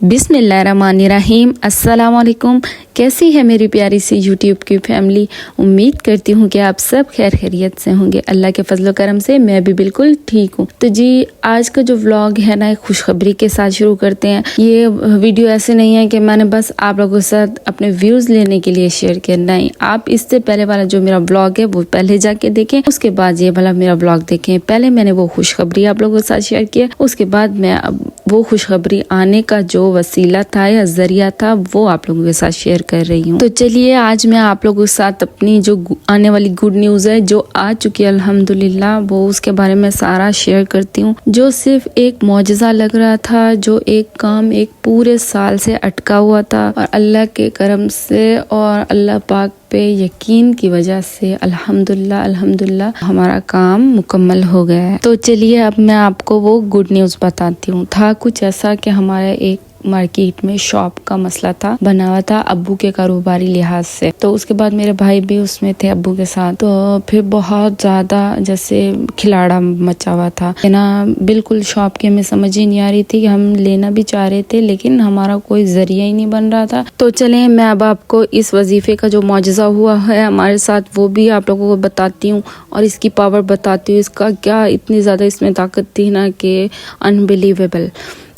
बिस्मिल्लाहिर्रहमानिर्रहीम। अस्सलाम वालेकुम। कैसी है मेरी प्यारी सी यूट्यूब की फैमिली। उम्मीद करती हूँ कि आप सब खैर खैरियत से होंगे। अल्लाह के फजल करम से मैं भी बिल्कुल ठीक हूँ। तो जी आज का जो व्लॉग है ना, एक खुशखबरी के साथ शुरू करते हैं। ये वीडियो ऐसे नहीं है कि मैंने बस आप लोगों के साथ अपने व्यूज लेने के लिए शेयर किया, नहीं। आप इससे पहले वाला जो मेरा व्लॉग है वो पहले जाके देखें, उसके बाद ये वाला मेरा व्लॉग देखें। पहले मैंने वो खुशखबरी आप लोगों के साथ शेयर किया, उसके बाद मैं अब वो खुशखबरी आने का जो वसीला था या जरिया था वो आप लोगों के साथ शेयर कर रही हूँ। तो चलिए आज मैं आप लोगों के साथ अपनी जो आने वाली गुड न्यूज है जो आ चुकी है अल्हम्दुलिल्लाह, वो उसके बारे में सारा शेयर करती हूँ। जो सिर्फ एक मौजज़ा लग रहा था, जो एक काम एक पूरे साल से अटका हुआ था, और अल्लाह के करम से और अल्लाह पाक पे यकीन की वजह से अल्हम्दुलिल्लाह अल्हम्दुलिल्लाह हमारा काम मुकम्मल हो गया है। तो चलिए अब मैं आपको वो गुड न्यूज़ बताती हूँ। था कुछ ऐसा कि हमारे एक मार्केट में शॉप का मसला था, बना हुआ था अब्बू के कारोबारी लिहाज से। तो उसके बाद मेरे भाई भी उसमें थे अब्बू के साथ। तो फिर बहुत ज्यादा जैसे खिलाड़ा मचा हुआ था ना, बिल्कुल शॉप की हमें समझ ही नहीं आ रही थी कि हम लेना भी चाह रहे थे लेकिन हमारा कोई जरिया ही नहीं बन रहा था। तो चले मैं अब आपको इस वजीफे का जो मौजज़ा हुआ है हमारे साथ वो भी आप लोगों को बताती हूँ और इसकी पावर बताती हूँ। इसका क्या इतनी ज्यादा इसमें ताकत थी ना कि अनबिलीवेबल।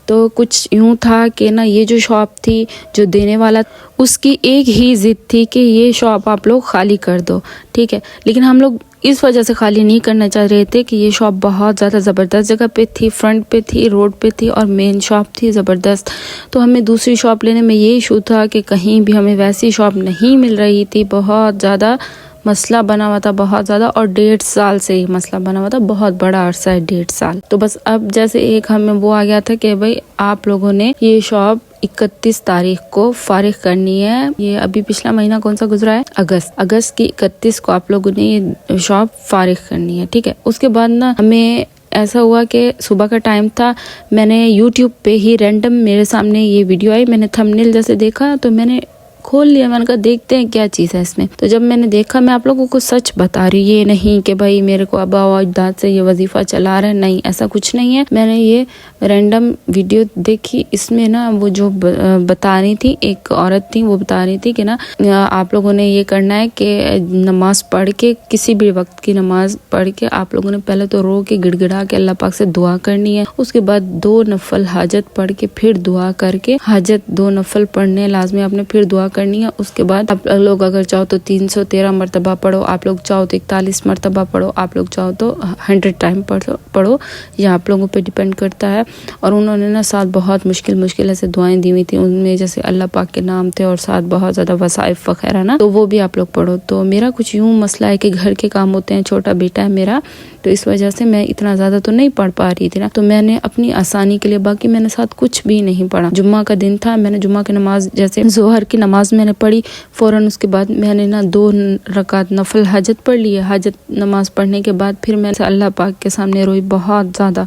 तो कुछ यूँ था कि ना, ये जो शॉप थी जो देने वाला उसकी एक ही जिद थी कि ये शॉप आप लोग खाली कर दो, ठीक है। लेकिन हम लोग इस वजह से खाली नहीं करना चाह रहे थे कि ये शॉप बहुत ज़्यादा ज़बरदस्त जगह पे थी, फ्रंट पे थी, रोड पे थी और मेन शॉप थी ज़बरदस्त। तो हमें दूसरी शॉप लेने में ये इशू था कि कहीं भी हमें वैसी शॉप नहीं मिल रही थी। बहुत ज़्यादा मसला बना हुआ था, बहुत ज़्यादा, और 1.5 साल से ही मसला बना हुआ था, बहुत बड़ा अरसा है 1.5 साल। तो बस अब जैसे एक हमें वो आ गया था कि भाई आप लोगों ने ये शॉप 31 तारीख को फारिग करनी है। ये अभी पिछला महीना कौन सा गुजरा है, अगस्त की 31 को आप लोगों ने ये शॉप फारिग करनी है, ठीक है। उसके बाद ना हमें ऐसा हुआ कि सुबह का टाइम था, मैंने यूट्यूब पे ही रैंडम मेरे सामने ये वीडियो आई, मैंने थंबनेल जैसे देखा तो मैंने खोल लिया। मैंने कहा देखते हैं क्या चीज़ है इसमें। तो जब मैंने देखा, मैं आप लोगों को सच बता रही, ये नहीं कि भाई मेरे को आबा व अजदाद से ये वजीफा चला रहा है, नहीं, ऐसा कुछ नहीं है। मैंने ये रैंडम वीडियो देखी, इसमें ना वो जो बता रही थी, एक औरत थी वो बता रही थी कि ना आप लोगों ने ये करना है कि नमाज पढ़ के, किसी भी वक्त की नमाज पढ़ के आप लोगों ने पहले तो रो के गिड़गिड़ा के अल्लाह पाक से दुआ करनी है। उसके बाद 2 नफल हाजत पढ़ के फिर दुआ करके, हाजत 2 नफल पढ़ने लाजमी आपने, फिर दुआ करनी है। उसके बाद आप लोग अगर चाहो तो 313 मरतबा पढ़ो, आप लोग चाहो तो 41 मरतबा पढ़ो, आप लोग चाहो तो 100 टाइम पढ़ो, यह आप लोगों पे डिपेंड करता है। और उन्होंने ना साथ बहुत मुश्किल ऐसे दुआएं दी हुई थी, उनमें जैसे अल्लाह पाक के नाम थे और साथ बहुत ज्यादा वसाइफ वगैरह ना, तो वो भी आप लोग पढ़ो। तो मेरा कुछ यूं मसला है कि घर के काम होते हैं, छोटा बेटा है मेरा, तो इस वजह से मैं इतना ज्यादा तो नहीं पढ़ पा रही थी ना। तो मैंने अपनी आसानी के लिए, बाकी मैंने साथ कुछ भी नहीं पढ़ा। जुम्मा का दिन था, मैंने जुम्मा की नमाज जैसे जोहर की नमाज मैंने पढ़ी, फौरन उसके बाद मैंने ना 2 रकात नफल हाजत पढ़ ली है। हाजत नमाज पढ़ने के बाद फिर मैं अल्लाह पाक के सामने रोई बहुत ज़्यादा,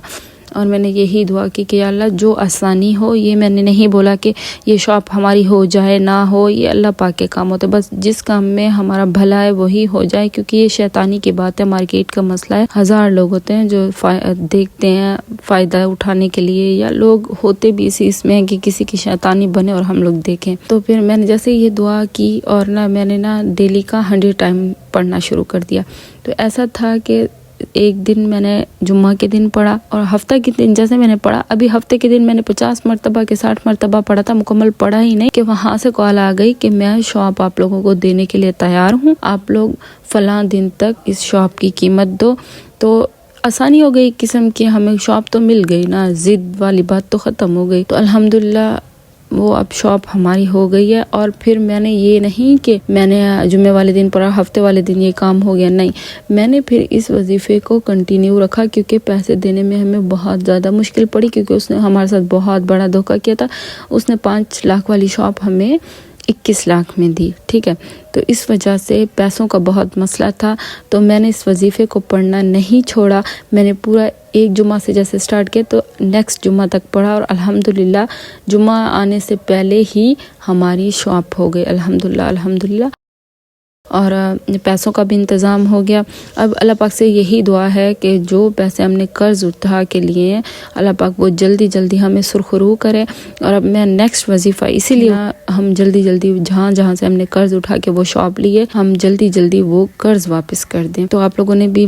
और मैंने यही दुआ की कि अल्लाह जो आसानी हो, ये मैंने नहीं बोला कि ये शॉप हमारी हो जाए ना हो, ये अल्लाह पाक के काम होते, बस जिस काम में हमारा भला है वही हो जाए, क्योंकि ये शैतानी की बात है, मार्केट का मसला है। 1000 लोग होते हैं जो देखते हैं फ़ायदा उठाने के लिए, या लोग होते भी इसी इसमें कि किसी की शैतानी बने और हम लोग देखें। तो फिर मैंने जैसे ये दुआ की और ना मैंने ना डेली का 100 टाइम पढ़ना शुरू कर दिया। तो ऐसा था कि एक दिन मैंने जुम्मा के दिन पढ़ा और हफ्ता के दिन जैसे मैंने पढ़ा, अभी हफ्ते के दिन मैंने 50 मरतबा के 60 मरतबा पढ़ा था, मुकम्मल पढ़ा ही नहीं, कि वहां से कॉल आ गई कि मैं शॉप आप लोगों को देने के लिए तैयार हूँ, आप लोग फलां दिन तक इस शॉप की कीमत दो। तो आसानी हो गई किस्म की, हमें शॉप तो मिल गई ना, जिद वाली बात तो ख़त्म हो गई। तो अल्हम्दुलिल्लाह वो अब शॉप हमारी हो गई है। और फिर मैंने ये नहीं कि मैंने जुम्मे वाले दिन पढ़ा, हफ्ते वाले दिन ये काम हो गया, नहीं, मैंने फिर इस वजीफे को कंटिन्यू रखा, क्योंकि पैसे देने में हमें बहुत ज़्यादा मुश्किल पड़ी, क्योंकि उसने हमारे साथ बहुत बड़ा धोखा किया था। उसने 5 लाख वाली शॉप हमें 21 लाख में दी, ठीक है। तो इस वजह से पैसों का बहुत मसला था। तो मैंने इस वजीफे को पढ़ना नहीं छोड़ा, मैंने पूरा एक जुम्मा से जैसे स्टार्ट किया तो नेक्स्ट जुम्मा तक पढ़ा, और अल्हम्दुलिल्लाह जुम्मा आने से पहले ही हमारी शॉप हो गई, अल्हम्दुलिल्लाह अल्हम्दुलिल्लाह। اور پیسوں کا بھی انتظام ہو گیا۔ اب اللہ پاک سے یہی دعا ہے کہ جو پیسے ہم نے قرض اٹھا کے لیے ہیں اللہ پاک وہ جلدی جلدی ہمیں سرخرو کرے۔ اور اب میں نیکسٹ وظیفہ اسی لیے ہم جلدی جلدی جہاں سے ہم نے قرض اٹھا کے وہ شاپ لیے ہم جلدی جلدی وہ قرض واپس کر دیں۔ تو آپ لوگوں نے بھی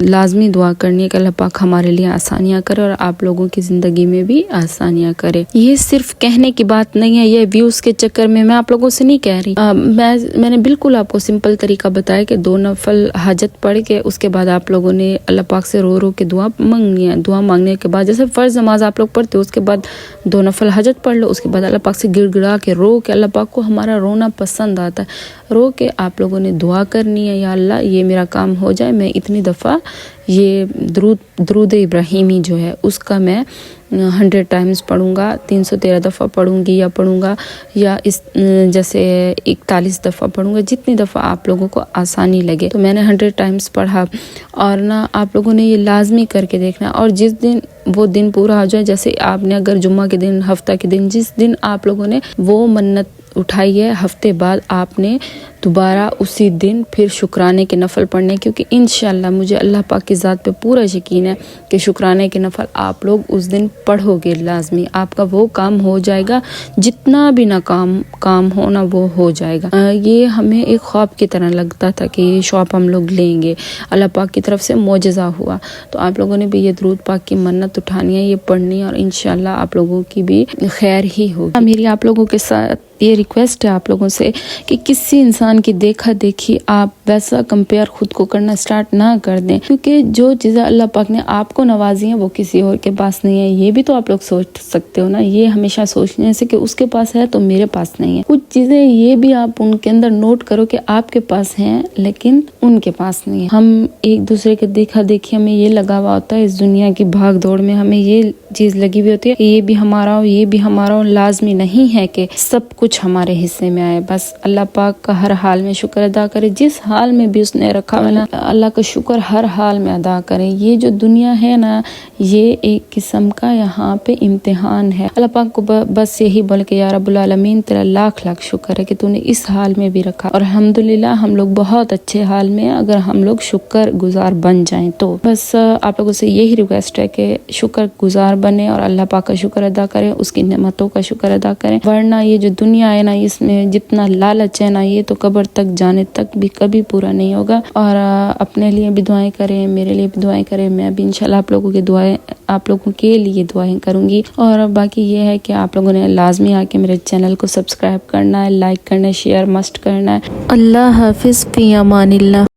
لازمی دعا کرنی ہے کہ اللہ پاک ہمارے لیے آسانیاں کرے اور آپ لوگوں کی زندگی میں بھی آسانیاں کرے۔ یہ صرف کہنے کی بات نہیں ہے، یہ ویوز کے چکر میں آپ لوگوں سے نہیں کہہ رہی۔ میں نے بالکل آپ کو سمپل طریقہ بتایا کہ 2 نفل حاجت پڑھ کے اس کے بعد آپ لوگوں نے اللہ پاک سے رو رو کے دعا مانگنی ہے۔ دعا مانگنے کے بعد جیسے فرض نماز آپ لوگ پڑھتے ہو اس کے بعد 2 نفل حاجت پڑھ لو، اس کے بعد اللہ پاک سے گڑ گڑا کے رو کے، اللہ پاک کو ہمارا رونا پسند آتا ہے، رو کے آپ لوگوں نے دعا کرنی ہے، یا اللہ یہ میرا کام ہو جائے، میں اتنی دفعہ یہ درود ابراہیمی جو ہے اس کا میں 100 ٹائمز پڑھوں گا، 313 دفعہ پڑھوں گی یا اس جیسے 41 دفعہ پڑھوں گا، جتنی دفعہ آپ لوگوں کو آسانی لگے۔ تو میں نے 100 ٹائمز پڑھا، اور آپ لوگوں نے یہ لازمی کر کے دیکھنا، اور جس دن وہ دن پورا ہو جائے، جیسے آپ نے اگر جمعہ کے دن، ہفتہ کے دن، جس دن آپ لوگوں نے وہ منت اٹھائی ہے، ہفتے بعد آپ نے دوبارہ اسی دن پھر شکرانے کے نفل پڑھنے، کیونکہ انشاءاللہ مجھے اللہ پاک کی ذات پہ پورا یقین ہے کہ شکرانے کے نفل آپ لوگ اس دن پڑھو گے لازمی، آپ کا وہ کام ہو جائے گا، جتنا بھی کام ہونا وہ ہو جائے گا۔ یہ ہمیں ایک خواب کی طرح لگتا تھا کہ یہ شاپ ہم لوگ لیں گے، اللہ پاک کی طرف سے معجزہ ہوا۔ تو آپ لوگوں نے بھی یہ درود پاک کی منت اٹھانی ہے، یہ پڑھنی ہے، اور انشاءاللہ آپ لوگوں کی بھی خیر ہی ہوگی۔ میری آپ لوگوں کے ساتھ یہ ریکویسٹ ہے آپ لوگوں سے کہ کسی انسان کی دیکھا دیکھی آپ ویسا کمپیئر خود کو کرنا سٹارٹ نہ کر دیں، کیونکہ جو چیزیں اللہ پاک نے آپ کو نوازی ہیں وہ کسی اور کے پاس نہیں ہے۔ یہ بھی تو آپ لوگ سوچ سکتے ہو نا، یہ ہمیشہ سوچنے سے کہ اس کے پاس ہے تو میرے پاس نہیں ہے۔ کچھ چیزیں یہ بھی آپ ان کے اندر نوٹ کرو کہ آپ کے پاس ہیں لیکن ان کے پاس نہیں ہے۔ ہم ایک دوسرے کے دیکھا دیکھی ہمیں یہ لگا ہوا ہوتا ہے، اس دنیا کی بھاگ دوڑ میں ہمیں یہ چیز لگی ہوئی ہوتی ہے کہ یہ بھی ہمارا ہو، یہ بھی ہمارا ہو۔ لازمی نہیں ہے کہ سب کچھ ہمارے حصے میں آئے، بس اللہ پاک کا ہر حال میں شکر ادا کرے، جس حال میں بھی اس نے رکھا ہے نا، اللہ کا شکر ہر حال میں ادا کریں۔ یہ جو دنیا ہے نا، یہ ایک قسم کا یہاں پہ امتحان ہے۔ اللہ پاک کو بس یہی بول کہ یا رب العالمین تیرا لاکھ لاکھ شکر ہے کہ تو نے اس حال میں بھی رکھا، اور الحمدللہ ہم لوگ بہت اچھے حال میں ہیں اگر ہم لوگ شکر گزار بن جائیں تو۔ بس آپ لوگوں سے یہی ریکویسٹ ہے کہ شکر گزار بنے اور اللہ پاک کا شکر ادا کریں، اس کی نعمتوں کا شکر ادا کریں، ورنہ یہ جو دنیا ہے نا، اس میں جتنا لالچ ہے نا، یہ تو قبر تک جانے تک بھی کبھی پورا نہیں ہوگا۔ اور اپنے لیے بھی دعائیں کریں، میرے لیے بھی دعائیں کریں، میں بھی انشاءاللہ آپ لوگوں کے لیے دعائیں کروں گی۔ اور باقی یہ ہے کہ آپ لوگوں نے لازمی آ کے میرے چینل کو سبسکرائب کرنا ہے، لائک کرنا ہے، شیئر مسٹ کرنا ہے۔ اللہ حافظ، فی امان اللہ۔